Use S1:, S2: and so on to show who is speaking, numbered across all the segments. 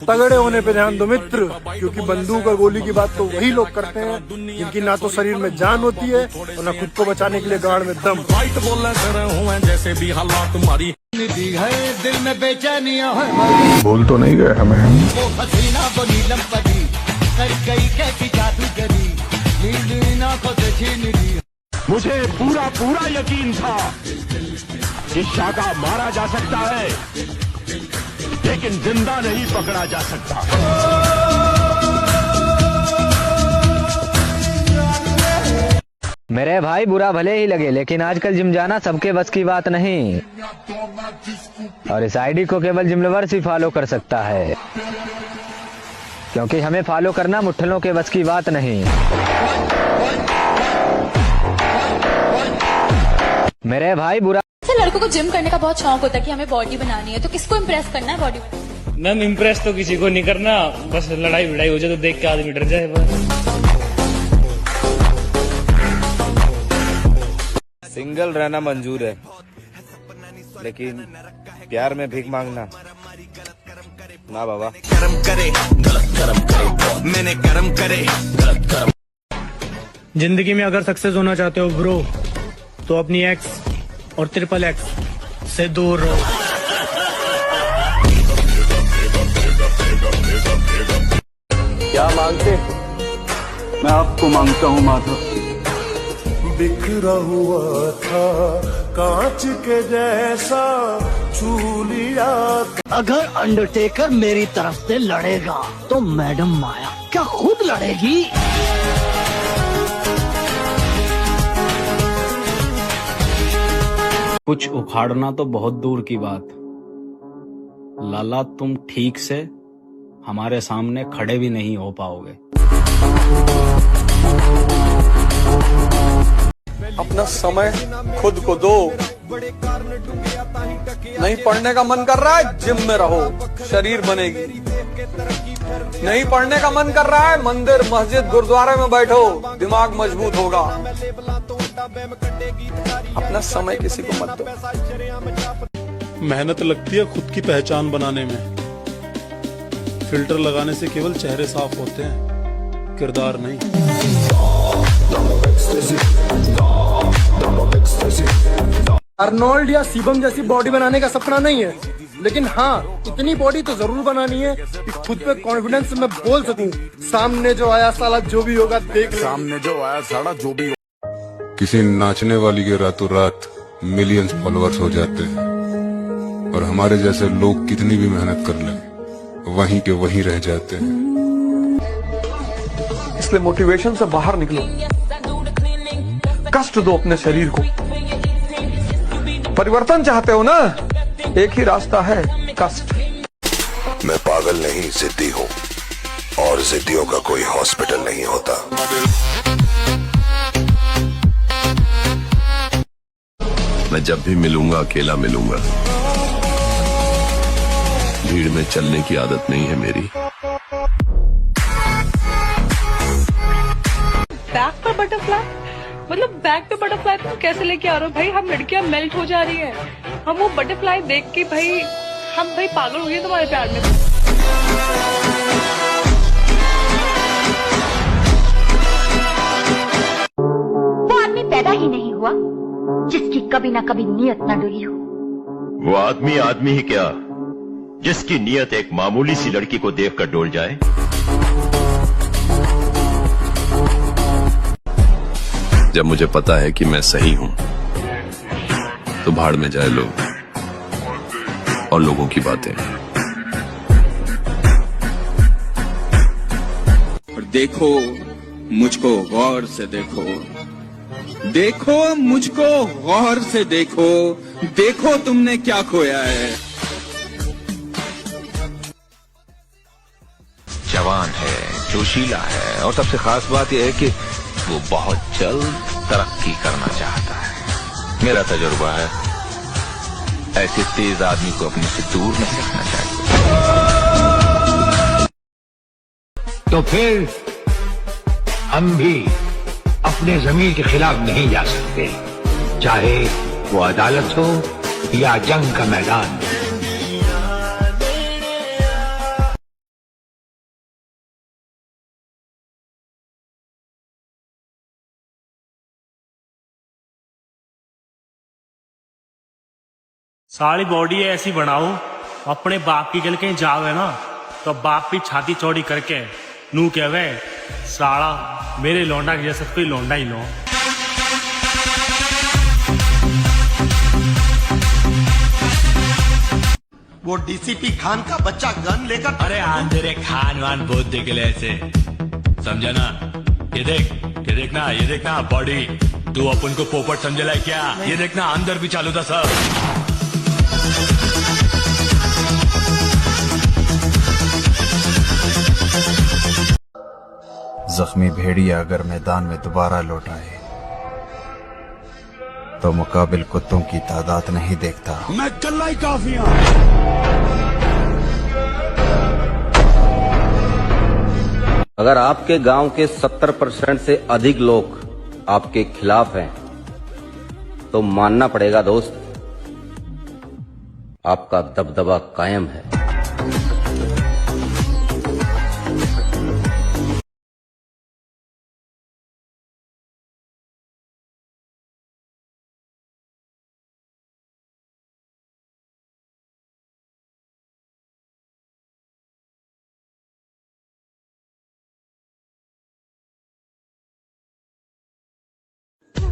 S1: तगड़े होने पे ध्यान दो मित्र, क्योंकि बंदूक और गोली की बात तो वही लोग करते हैं जिनकी ना तो शरीर में जान होती है और ना खुद को बचाने के लिए गाड़ में दम।
S2: जैसे भी हालात तुम्हारी दिल में बेचैनियां
S1: भूल तो नहीं गए हमें।
S2: वो हसीना वो नीलम परी कर गई कैसी जादूगरी नील आंखों से छीन ली।
S3: मुझे पूरा पूरा यकीन था कि शाका मारा जा सकता है लेकिन जिंदा नहीं पकड़ा जा सकता।
S4: मेरे भाई बुरा भले ही लगे लेकिन आजकल जिम जाना सबके बस की बात नहीं, और इस आईडी को केवल जिम लवर्स ही फॉलो कर सकता है, क्योंकि हमें फॉलो करना मुट्ठलों के बस की बात नहीं। मेरे भाई बुरा
S5: लड़कों को जिम करने का बहुत शौक होता है कि हमें बॉडी बनानी है, तो किसको इम्प्रेस करना है बॉडी?
S6: मैम इम्प्रेस तो किसी को नहीं करना, बस लड़ाई भिड़ाई हो जाए तो देख के आदमी डर जाए बस।
S7: सिंगल रहना मंजूर है लेकिन प्यार में भीख मांगना ना बाबा।
S2: करम करे गलत करम करे मैंने करम करे गलत करम।
S6: जिंदगी में अगर सक्सेस होना चाहते हो ब्रो तो अपनी एक्स और ट्रिपल एक्स से दूर रहो।
S7: क्या मांगते?
S1: मैं आपको मांगता हूँ माधव।
S8: बिखरा हुआ था कांच के जैसा छू लिया।
S9: अगर अंडरटेकर मेरी तरफ से लड़ेगा तो मैडम माया क्या खुद लड़ेगी?
S10: कुछ उखाड़ना तो बहुत दूर की बात, लाला तुम ठीक से हमारे सामने खड़े भी नहीं हो पाओगे।
S7: अपना समय खुद को दो। नहीं पढ़ने का मन कर रहा है जिम में रहो, शरीर बनेगी। नहीं पढ़ने का मन कर रहा है मंदिर मस्जिद गुरुद्वारे में बैठो, दिमाग मजबूत होगा। अपना समय किसी को मत दो।
S8: मेहनत लगती है खुद की पहचान बनाने में। फिल्टर लगाने से केवल चेहरे साफ होते हैं, किरदार नहीं।
S1: अर्नोल्ड या शिवम जैसी बॉडी बनाने का सपना नहीं है, लेकिन हाँ इतनी बॉडी तो जरूर बनानी है कि खुद पे कॉन्फिडेंस में बोल सकूं, सामने जो आया साला जो भी होगा देख ले।
S8: सामने जो आया साला जो भी।
S11: किसी नाचने वाली के रातों रात मिलियंस फॉलोअर्स हो जाते हैं, और हमारे जैसे लोग कितनी भी मेहनत कर लें वहीं के वहीं रह जाते हैं।
S7: इसलिए मोटिवेशन से बाहर निकलो, कष्ट दो अपने शरीर को। परिवर्तन चाहते हो ना, एक ही रास्ता है, कष्ट।
S11: मैं पागल नहीं जिद्दी हूँ, और जिद्दियों का कोई हॉस्पिटल नहीं होता। मैं जब भी मिलूंगा अकेला मिलूंगा, भीड़ में चलने की आदत नहीं है मेरी।
S5: बैक पर बटरफ्लाई, मतलब बैक पे बटरफ्लाई तुम कैसे लेके आ रहे हो भाई? हम लड़कियां मेल्ट हो जा रही है, हम वो बटरफ्लाई देख के भाई हम भाई पागल हो गए तुम्हारे प्यार में। वो आदमी पैदा ही नहीं हुआ जिसकी कभी ना कभी नीयत ना डुली हो।
S3: वो आदमी आदमी ही क्या जिसकी नीयत एक मामूली सी लड़की को देखकर डोल जाए।
S11: जब मुझे पता है कि मैं सही हूँ तो भाड़ में जाए लोग और लोगों की बातें।
S2: और देखो मुझको गौर से देखो, देखो मुझको गौर से देखो, देखो तुमने क्या खोया है।
S3: जवान है, जोशीला है, और सबसे खास बात यह है कि वो बहुत जल्द तरक्की करना चाहता है। मेरा तजुर्बा है ऐसे तेज आदमी को अपने से दूर नहीं रखना चाहिए।
S9: तो फिर हम भी अपने जमीर के खिलाफ नहीं जा सकते, चाहे वो अदालत हो या जंग का मैदान।
S6: सारी बॉडी ऐसी बनाओ, अपने बाप की गल कहीं जावे ना तो बाप की छाती चौड़ी करके नू कहवे साला मेरे लौंडा के जैसा कोई लौंडा ही लो।
S1: वो डीसीपी खान का बच्चा गन लेकर,
S9: अरे आंधेरे खान वान बहुत देख ले ऐसे, समझा ना? ये देखना बॉडी, तू अपन को पोपट समझला है क्या? ये देखना अंदर भी चालू था सब।
S12: जख्मी भेड़िया अगर मैदान में दोबारा लौट आए तो मुकाबिल कुत्तों की तादाद नहीं देखता।
S9: मैं कल्ला ही काफी हूं।
S13: अगर आपके गांव के 70% से अधिक लोग आपके खिलाफ हैं तो मानना पड़ेगा दोस्त, आपका दबदबा कायम है।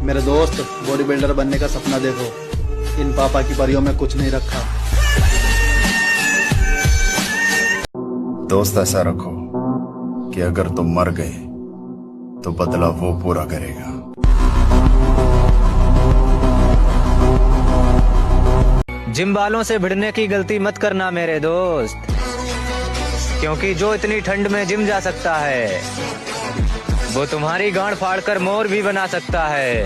S1: मेरे दोस्त, बॉडी बिल्डर बनने का सपना देखो, इन पापा की परियों में कुछ नहीं रखा।
S12: दोस्त ऐसा रखो कि अगर तुम मर गए तो बदला वो पूरा करेगा।
S4: जिम वालों से भिड़ने की गलती मत करना मेरे दोस्त, क्योंकि जो इतनी ठंड में जिम जा सकता है वो तुम्हारी गांड फाड़कर मोर भी बना सकता है।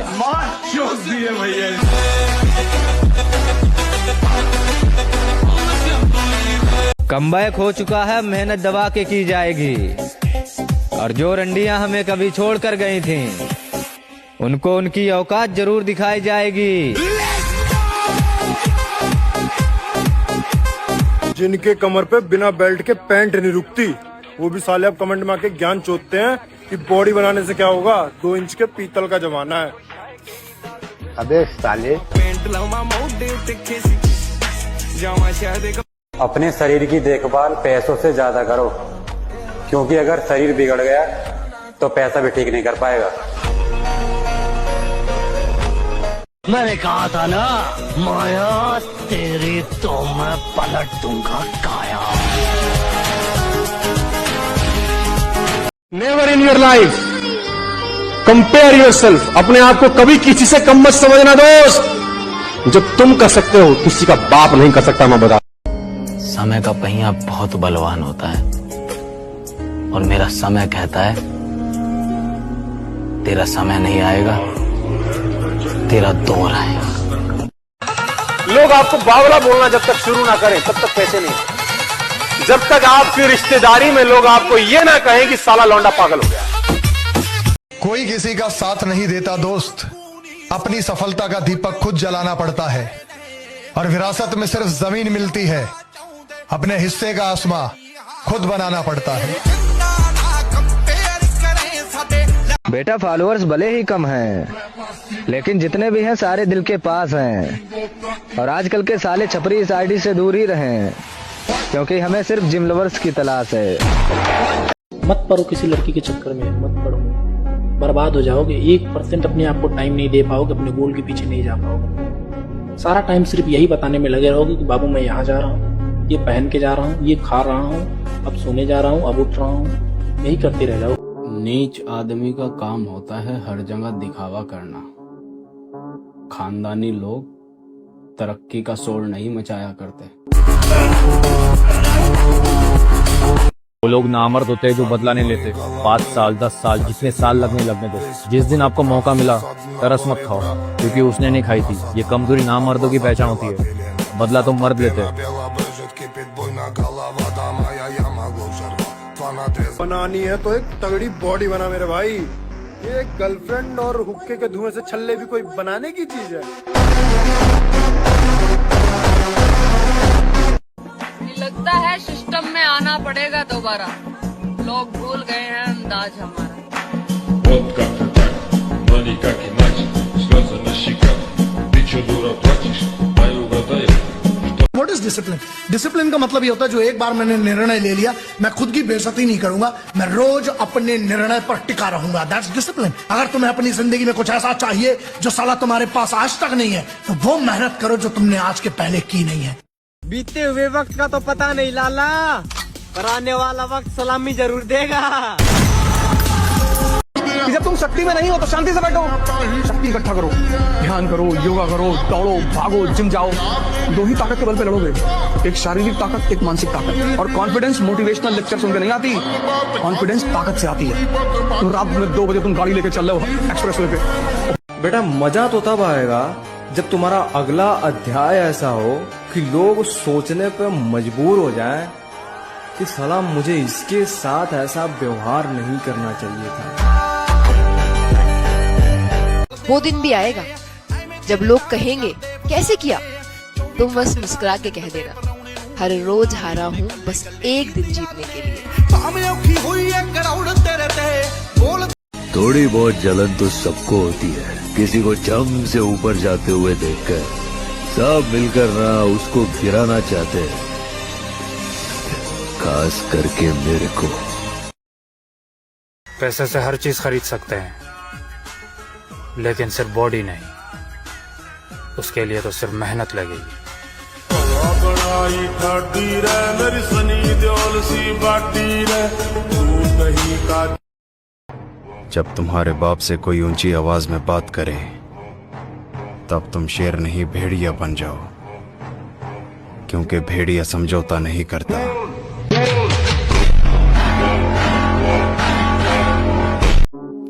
S4: कमबैक हो चुका है, मेहनत दबा के की जाएगी, और जो रंडियां हमें कभी छोड़ कर गई थीं, उनको उनकी औकात जरूर दिखाई जाएगी।
S1: जिनके कमर पे बिना बेल्ट के पैंट नहीं रुकती, वो भी साले अब कमेंट में आके ज्ञान चोदते हैं कि बॉडी बनाने से क्या होगा, 2 इंच के पीतल का जमाना है।
S12: अबे साले,
S14: अपने शरीर की देखभाल पैसों से ज्यादा करो, क्योंकि अगर शरीर बिगड़ गया तो पैसा भी ठीक नहीं कर पाएगा।
S9: मैंने कहा था ना माया तेरी तो मैं पलट दूंगा काया।
S1: Never in your life compare yourself. अपने आप को कभी किसी से कम मत समझना दोस्त। जो तुम कर सकते हो किसी का बाप नहीं कर सकता, मैं बता।
S10: समय का पहिया बहुत बलवान होता है, और मेरा समय कहता है तेरा समय नहीं आएगा, तेरा दौर आएगा।
S1: लोग आपको बावला बोलना जब तक शुरू ना करें तब तक पैसे नहीं। जब तक आपकी रिश्तेदारी में लोग आपको ये ना कहें कि साला लौंडा पागल हो गया।
S12: कोई किसी का साथ नहीं देता दोस्त, अपनी सफलता का दीपक खुद जलाना पड़ता है, और विरासत में सिर्फ जमीन मिलती है, अपने हिस्से का आसमां खुद बनाना पड़ता है।
S4: बेटा फॉलोअर्स भले ही कम हैं, लेकिन जितने भी हैं सारे दिल के पास हैं, और आजकल के साले छपरी इस आईडी से दूर ही रहें, क्योंकि हमें सिर्फ जिम लवर्स की तलाश है।
S6: मत पड़ो किसी लड़की के चक्कर में, मत पड़ो, बर्बाद हो जाओगे। 1% अपने आप को टाइम नहीं दे पाओगे, अपने गोल के पीछे नहीं जा पाओगे। सारा टाइम सिर्फ यही बताने में लगे रहोगे कि बाबू मैं यहाँ जा रहा हूँ, ये पहन के जा रहा हूँ, ये खा रहा हूँ, अब सोने जा रहा हूँ, अब उठ रहा हूँ, यही करते रह जाओ।
S10: नीच आदमी का काम होता है हर जगह दिखावा करना। खानदानी लोग तरक्की का शोर नहीं मचाया करते।
S6: वो लोग नामर्द होते हैं जो बदला नहीं लेते। 5 साल 10 साल जितने साल लगने दो, जिस दिन आपको मौका मिला तरस मत खाओ, क्योंकि उसने नहीं खाई थी। ये कमजोरी नामर्दों की पहचान होती है, बदला तो मर्द लेते हैं।
S1: बनानी है तो एक तगड़ी बॉडी बना मेरे भाई। ये गर्लफ्रेंड और हुक्के के धुएं से छल्ले भी कोई बनाने की चीज है।
S5: लगता है सिस्टम में आना पड़ेगा दोबारा, लोग भूल गए हैं अंदाज हमारा।
S11: Money как иначе, слезы на щеках. Ты чё, дура, плачешь? Дай угадай,
S12: is discipline? डिसिप्लिन का मतलब ये होता है जो एक बार मैंने निर्णय ले लिया, मैं खुद की बेइज्जती नहीं करूंगा, मैं रोज अपने निर्णय पर टिका रहूंगा। That's discipline. अगर तुम्हें अपनी जिंदगी में कुछ ऐसा चाहिए जो साला तुम्हारे पास आज तक नहीं है, तो वो मेहनत करो जो तुमने आज के पहले की नहीं है।
S15: बीते हुए वक्त का तो पता नहीं लाला, पर आने वाला वक्त सलामी जरूर देगा।
S16: जब तुम शक्ति में नहीं हो तो शांति से बैठो, शक्ति इकट्ठा करो, ध्यान करो, योगा करो, दौड़ो, भागो, जिम जाओ। दो ही ताकत के बल पे लड़ोगे, एक शारीरिक ताकत, एक मानसिक ताकत। और कॉन्फिडेंस मोटिवेशनल लेक्चर सुनकर नहीं आती, कॉन्फिडेंस ताकत से आती है। तो रात में 2 बजे तुम गाड़ी लेके चल रहे हो एक्सप्रेसवे पे।
S15: बेटा मजा तो तब आएगा जब तुम्हारा अगला अध्याय ऐसा हो कि लोग सोचने पर मजबूर हो जाएं कि साला मुझे इसके साथ ऐसा व्यवहार नहीं करना चाहिए था।
S17: वो दिन भी आएगा जब लोग कहेंगे कैसे किया, तुम बस मुस्कुरा के कह देना हर रोज हारा हूँ बस एक दिन जीतने के लिए।
S18: थोड़ी बहुत जलन तो सबको होती है, किसी को जम से ऊपर जाते हुए देखकर सब मिलकर ना उसको गिराना चाहते हैं, खास करके मेरे को।
S19: पैसे से हर चीज खरीद सकते हैं, लेकिन सिर्फ बॉडी नहीं, उसके लिए तो सिर्फ मेहनत लगेगी।
S20: जब तुम्हारे बाप से कोई ऊंची आवाज में बात करे, तब तुम शेर नहीं भेड़िया बन जाओ, क्योंकि भेड़िया समझौता नहीं करता।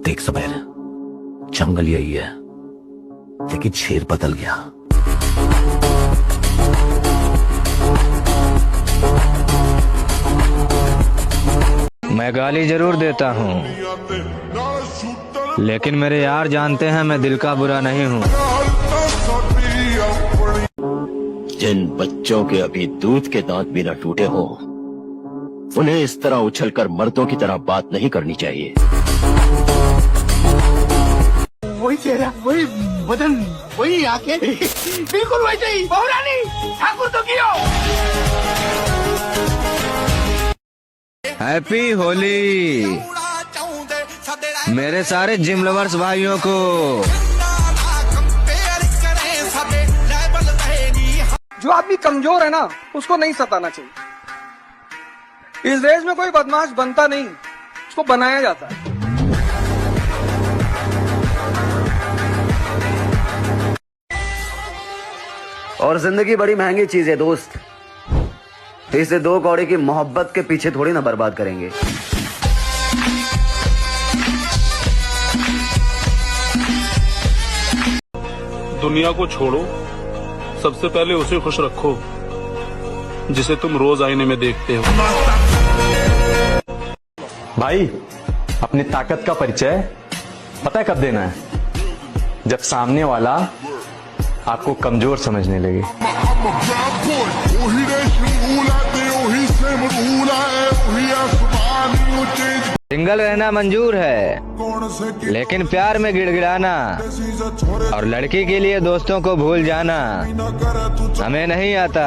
S18: देख सबेर, जंगल यही है, लेकिन शेर बदल गया।
S4: मैं गाली जरूर देता हूँ, लेकिन मेरे यार जानते हैं मैं दिल का बुरा नहीं हूँ।
S18: जिन बच्चों के अभी दूध के दांत भी न टूटे हो, उन्हें इस तरह उछलकर मर्दों की तरह बात नहीं करनी चाहिए।
S21: वही चेहरा, वही बदन, वही आंखें, बिल्कुल वैसे ही। बहुरानी ठाकुर तो कियो।
S4: हैप्पी होली मेरे सारे जिम लवर्स भाइयों को।
S16: जो आदमी कमजोर है ना, उसको नहीं सताना चाहिए। इस देश में कोई बदमाश बनता नहीं, उसको बनाया जाता है।
S13: और जिंदगी बड़ी महंगी चीज है दोस्त, इसे 2 कौड़ी की मोहब्बत के पीछे थोड़ी ना बर्बाद करेंगे।
S8: दुनिया को छोड़ो, सबसे पहले उसे खुश रखो जिसे तुम रोज आईने में देखते हो।
S22: भाई, अपनी ताकत का परिचय पता है कब देना है? जब सामने वाला आपको कमजोर समझने लगे।
S4: सिंगल रहना मंजूर है, लेकिन प्यार में गिड़गिड़ाना और लड़की के लिए दोस्तों को भूल जाना हमें नहीं आता।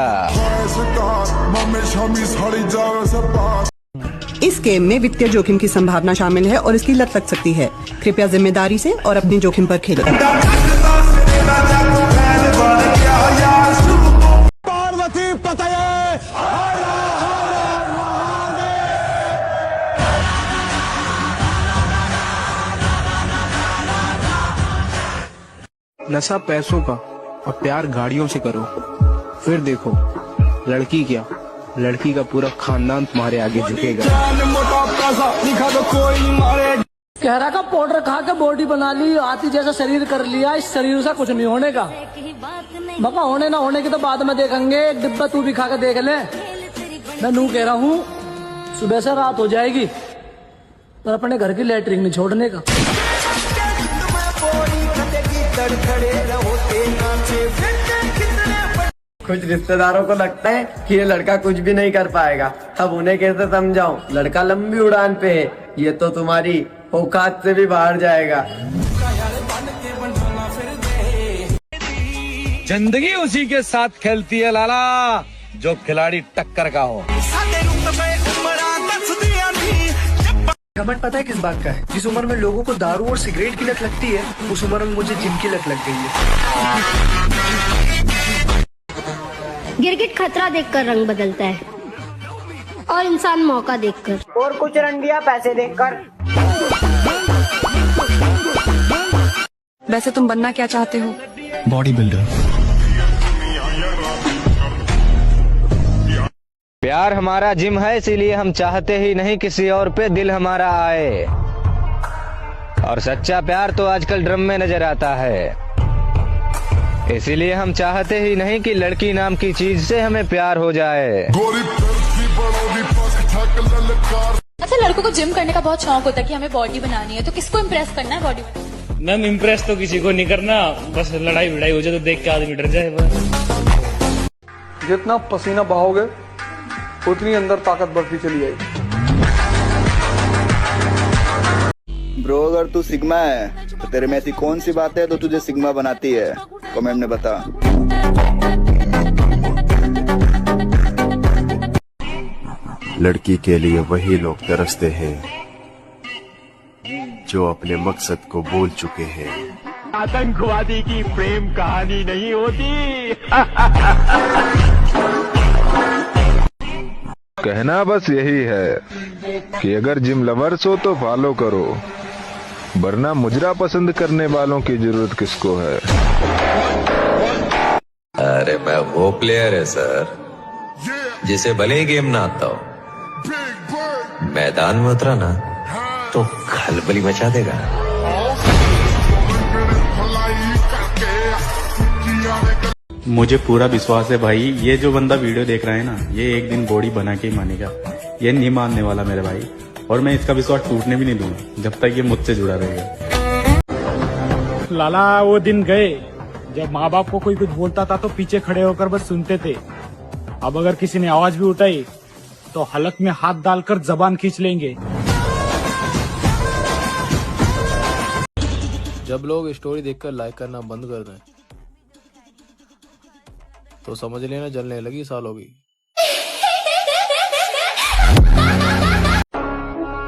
S23: इस गेम में वित्तीय जोखिम की संभावना शामिल है और इसकी लत लग सकती है। कृपया जिम्मेदारी से और अपनी जोखिम पर खेलें।
S21: पार्वती पतये।
S6: नशा पैसों का और प्यार गाड़ियों से करो, फिर देखो लड़की क्या, लड़की का पूरा खानदान तुम्हारे आगे झुकेगा।
S24: कहरा का पाउडर खा के बॉडी बना ली, हाथी जैसा शरीर कर लिया, इस शरीर से कुछ नहीं होने का। बाबा होने ना होने की तो बाद में देखेंगे, एक डिब्बा तू भी खा के देख ले। मैं नू कह रहा हूँ, सुबह से रात हो जाएगी और अपने घर की लैट्रिन नहीं छोड़ने का।
S15: कुछ रिश्तेदारों को लगता है कि ये लड़का कुछ भी नहीं कर पाएगा, अब उन्हें कैसे समझाऊं? लड़का लंबी उड़ान पे है, ये तो तुम्हारी औकात से भी बाहर जाएगा।
S25: जिंदगी उसी के साथ खेलती है लाला,
S2: जो खिलाड़ी टक्कर का हो।
S3: घमंड पता है किस बात का है? जिस उम्र में लोगों को दारू और सिगरेट की लत लगती है, उस उम्र में मुझे जिम की लत लग गई है।
S7: गिरगिट खतरा देखकर रंग बदलता है और इंसान मौका देखकर,
S14: और कुछ रंडिया पैसे देखकर।
S23: वैसे तुम बनना क्या चाहते हो?
S16: Body builder.
S4: प्यार हमारा जिम है, इसीलिए हम चाहते ही नहीं किसी और पे दिल हमारा आए। और सच्चा प्यार तो आजकल ड्रम में नजर आता है, इसीलिए हम चाहते ही नहीं कि लड़की नाम की चीज से हमें प्यार हो जाए।
S25: अच्छा, लड़कों को जिम करने का बहुत शौक होता है कि हमें बॉडी बनानी है, तो किसको इम्प्रेस करना है बॉडी बनाने?
S6: मैम इम्प्रेस तो किसी को नहीं करना, बस लड़ाई भिड़ाई हो जाए तो देख के आदमी डर जाए बस।
S16: जितना पसीना बहाओगे उतनी अंदर ताकत बढ़ती चली जाएगी।
S26: ब्रो, अगर तू सिग्मा है तो तेरे में ऐसी कौन सी बात है तो तुझे सिग्मा बनाती है? कमेंट में बता।
S20: लड़की के लिए वही लोग तरसते हैं जो अपने मकसद को भूल चुके हैं।
S21: आतंकवादी की प्रेम कहानी नहीं होती।
S27: कहना बस यही है कि अगर जिम लवर्स हो तो फॉलो करो, वरना मुजरा पसंद करने वालों की जरूरत किसको है?
S18: अरे मैं वो प्लेयर है सर जिसे भले ही गेम ना आता हो, मैदान में उतरा ना तो खलबली मचा देगा।
S19: मुझे पूरा विश्वास है भाई, ये जो बंदा वीडियो देख रहा है ना, ये एक दिन बॉडी बना के ही मानेगा। ये नहीं मानने वाला मेरे भाई, और मैं इसका विश्वास टूटने भी नहीं दूंगा जब तक ये मुझसे जुड़ा रहेगा।
S6: लाला वो दिन गए जब माँ बाप को कोई कुछ बोलता था तो पीछे खड़े होकर बस सुनते थे। अब अगर किसी ने आवाज भी उठाई तो हलक में हाथ डालकर जबान खींच लेंगे।
S28: जब लोग स्टोरी देखकर लाइक करना बंद कर दें तो समझ लेना जलने लगी सालों की।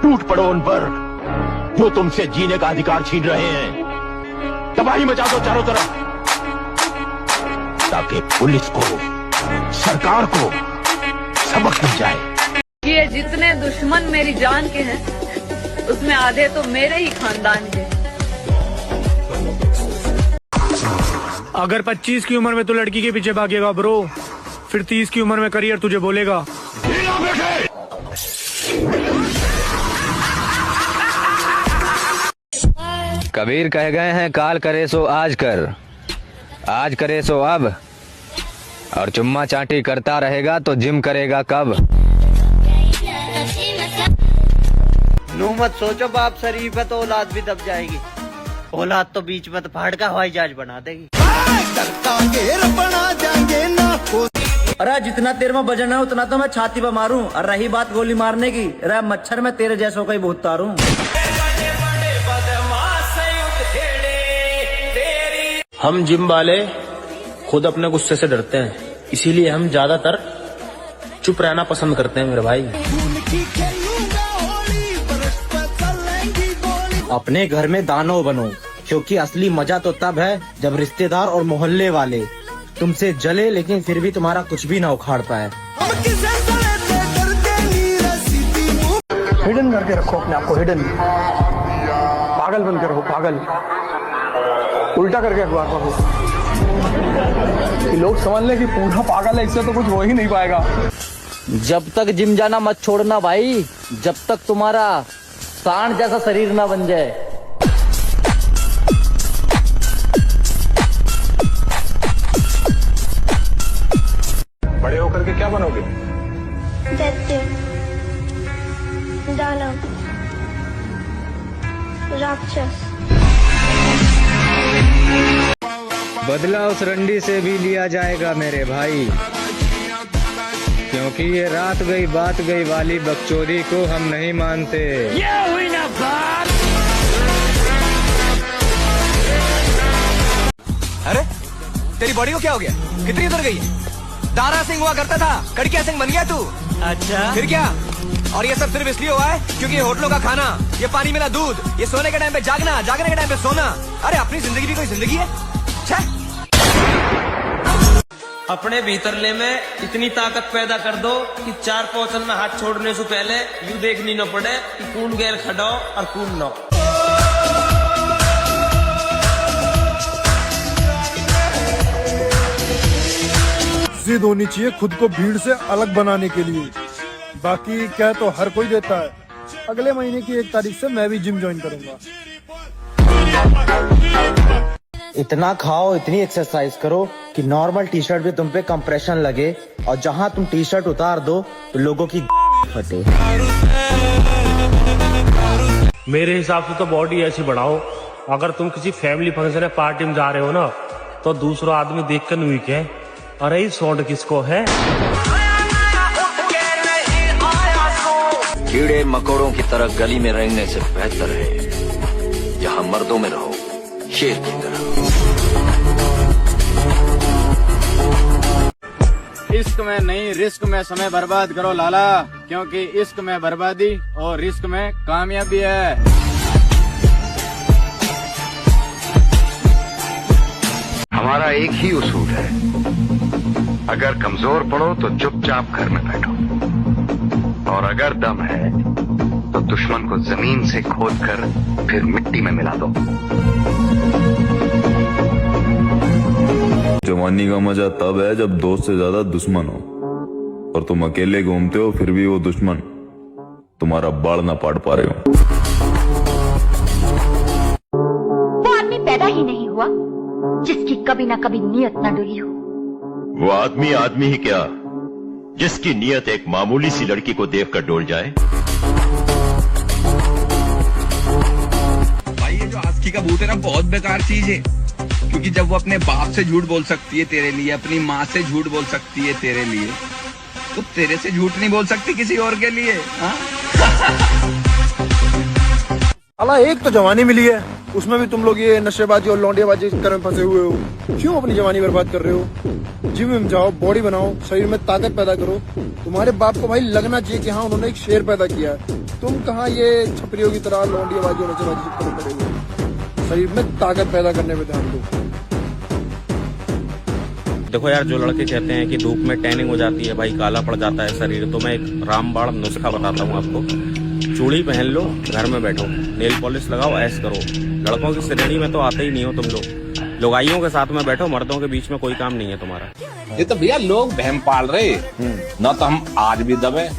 S21: टूट पड़ो उन पर जो तुमसे जीने का अधिकार छीन रहे हैं। तबाही मचा दो चारों तरफ ताकि पुलिस को, सरकार को सबक मिल जाए।
S5: ये जितने दुश्मन मेरी जान के हैं उसमें आधे तो मेरे ही खानदान के।
S6: अगर 25 की उम्र में तो लड़की के पीछे भागेगा ब्रो, फिर 30 की उम्र में करियर तुझे बोलेगा।
S4: कबीर कह गए हैं, काल करे सो आज कर, आज करे सो अब, और चुम्मा चाटी करता रहेगा तो जिम करेगा कब?
S14: नू मत सोचो बाप शरीफ है तो औलाद भी दब जाएगी। औलाद तो बीच में तो पहाड़ का हवाई जहाज बना देगी।
S24: अरे जितना तेरे में वजन है उतना तो मैं छाती पे मारूं, और रही बात गोली मारने की, अरे मच्छर में तेरे जैसों का ही बहुत तारूं।
S6: हम जिम वाले खुद अपने गुस्से से डरते हैं, इसीलिए हम ज्यादातर चुप रहना पसंद करते हैं मेरे भाई।
S14: अपने घर में दानव बनो, क्योंकि असली मजा तो तब है जब रिश्तेदार और मोहल्ले वाले तुमसे जले लेकिन फिर भी तुम्हारा कुछ भी ना उखाड़ पाए।
S16: हिडन करके रखो अपने आप को, हिडन। पागल बनकर रहो, पागल। उल्टा करके अखबार पढ़ो कि लोग समझ ले कि पूरा पागल है, इससे तो कुछ हो ही नहीं पाएगा।
S14: जब तक जिम जाना मत छोड़ना भाई, जब तक तुम्हारा सांड जैसा शरीर ना बन जाए।
S1: बड़े होकर के क्या बनोगे?
S7: दैत्य, दानव, राक्षस।
S4: बदला उस रंडी से भी लिया जाएगा मेरे भाई, क्योंकि ये रात गई बात गई वाली बकचोदी को हम नहीं मानते।
S21: ये हुई ना बात।
S22: अरे तेरी बॉडी को क्या हो गया? कितनी उतर गई है?
S8: तारा सिंह हुआ करता था, कड़किया सिंह बन गया तू। अच्छा फिर क्या? और ये सब सिर्फ इसलिए हुआ है क्योंकि ये होटलों का खाना, ये पानी मिला दूध, ये सोने के टाइम पे जागना, जागने के टाइम पे सोना। अरे अपनी जिंदगी भी कोई जिंदगी है?
S9: अपने भीतरले में इतनी ताकत पैदा कर दो कि 4 पोचन में हाथ छोड़ने से पहले यूं देखनी न पड़े कि कौन गैर खड़ो और कौन न।
S10: जिद होनी चाहिए खुद को भीड़ से अलग बनाने के लिए, बाकी क्या तो हर कोई देता है। अगले महीने की 1 तारीख से मैं भी जिम ज्वाइन करूंगा।
S14: इतना खाओ, इतनी एक्सरसाइज करो कि नॉर्मल टी शर्ट भी तुम पे कंप्रेशन लगे, और जहां तुम टी शर्ट उतार दो तो लोगों की फटे।
S9: मेरे हिसाब से तो बॉडी ऐसी बढ़ाओ, अगर तुम किसी फैमिली फंक्शन या पार्टी में जा रहे हो ना, तो दूसरा आदमी देख कर नहीं कहे अरे ये सौंड किसको है।
S18: कीड़े मकोड़ों की तरह गली में रहने से बेहतर है यहाँ मर्दों में रहो, शेर की तरह।
S11: इश्क में नहीं रिस्क में समय बर्बाद करो लाला, क्योंकि इश्क में बर्बादी और रिस्क में कामयाबी है।
S12: हमारा एक ही उसूल है, अगर कमजोर पड़ो तो चुपचाप घर में बैठो, और अगर दम है तो दुश्मन को जमीन से खोद कर फिर मिट्टी में मिला दो।
S13: जवानी का मजा तब है जब दोस्त से ज्यादा दुश्मन हो, और तुम अकेले घूमते हो फिर भी वो दुश्मन तुम्हारा बाल ना पाड़ पा रहे हो।
S15: वो आदमी पैदा ही नहीं हुआ जिसकी कभी ना कभी नीयत न डुली हो।
S17: वो आदमी आदमी ही क्या, जिसकी नीयत एक मामूली सी लड़की को देखकर डोल जाए।
S29: भाई ये जो आस्की का भूत है ना, बहुत बेकार चीज है, क्योंकि जब वो अपने बाप से झूठ बोल सकती है तेरे लिए, अपनी माँ से झूठ बोल सकती है तेरे लिए, तो तेरे से झूठ नहीं बोल सकती किसी और के लिए।
S10: अला एक तो जवानी मिली है, उसमें भी तुम लोग ये नशेबाजी और लौंडियाबाजी के में फंसे हुए हो। क्यों अपनी जवानी बर्बाद कर रहे हो? जिम में जाओ, बॉडी बनाओ, शरीर में ताकत पैदा करो। तुम्हारे बाप को भाई लगना चाहिए कि हाँ उन्होंने एक शेर पैदा किया है। तुम कहाँ ये छपरियों की तरह लौंडियाबाजी और नशेबाजी करने पड़े हुए। शरीर में ताकत पैदा करने में ध्यान दो।
S22: देखो यार, जो लड़के कहते हैं कि धूप में टैनिंग हो जाती है भाई, काला पड़ जाता है शरीर, तो मैं एक रामबाण नुस्खा बताता हूँ आपको। चूड़ी पहन लो, घर में बैठो, नेल पॉलिश लगाओ, ऐश करो। लड़कों की श्रेणी में तो आते ही नहीं हो तुम लोग। लुगाइयों के साथ में बैठो, मर्दों के बीच में कोई काम नहीं है तुम्हारा।
S2: ये तो भैया लोग बहम पाल रहे, न तो हम आज भी दबे,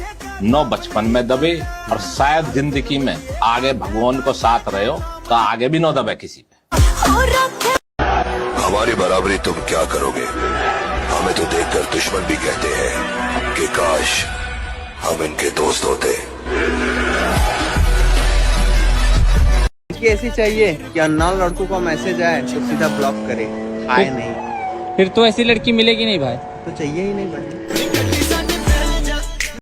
S2: न बचपन में दबे, और शायद जिंदगी में आगे भगवान को साथ रहे हो तो आगे भी न दबे किसी पे।
S18: हमारी बराबरी तुम क्या करोगे? हमें तो देखकर दुश्मन भी कहते हैं कि काश हम इनके दोस्त होते।
S30: ऐसी चाहिए कि अननोन लड़कों का मैसेज आए तो सीधा ब्लॉक करे, आए नहीं।
S31: फिर तो ऐसी लड़की मिलेगी नहीं भाई।
S30: तो चाहिए ही नहीं भाई।